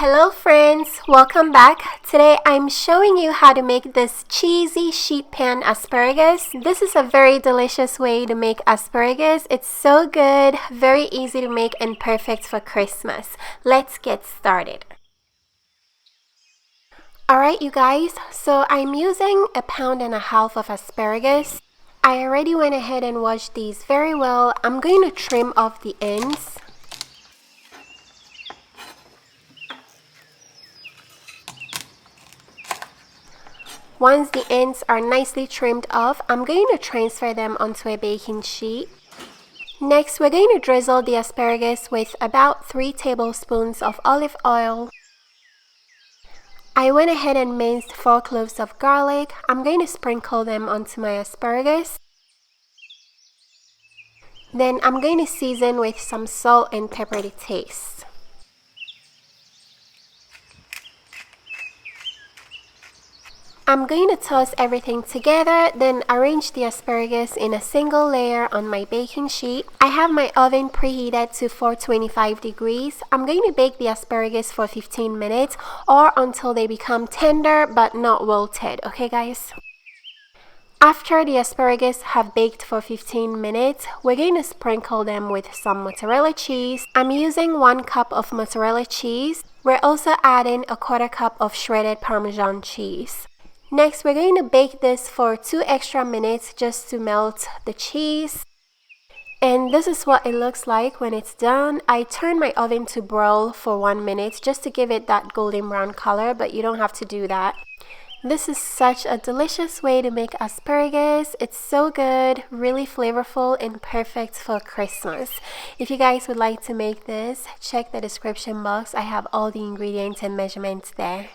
Hello friends, welcome back. Today I'm showing you how to make this cheesy sheet pan asparagus. This is a very delicious way to make asparagus. It's so good, very easy to make and perfect for Christmas. Let's get started. Alright you guys, so I'm using 1.5 pounds of asparagus. I already went ahead and washed these very well. I'm going to trim off the ends. Once the ends are nicely trimmed off, I'm going to transfer them onto a baking sheet. Next, we're going to drizzle the asparagus with about 3 tablespoons of olive oil. I went ahead and minced 4 cloves of garlic. I'm going to sprinkle them onto my asparagus. Then I'm going to season with some salt and pepper to taste. I'm going to toss everything together, then arrange the asparagus in a single layer on my baking sheet. I have my oven preheated to 425 degrees. I'm going to bake the asparagus for 15 minutes or until they become tender but not wilted, okay guys? After the asparagus have baked for 15 minutes, we're going to sprinkle them with some mozzarella cheese. I'm using 1 cup of mozzarella cheese. We're also adding 1/4 cup of shredded Parmesan cheese. Next, we're going to bake this for 2 extra minutes just to melt the cheese. And this is what it looks like when it's done. I turn my oven to broil for 1 minute just to give it that golden brown color, but you don't have to do that. This is such a delicious way to make asparagus. It's so good, really flavorful, and perfect for Christmas. If you guys would like to make this, check the description box. I have all the ingredients and measurements there.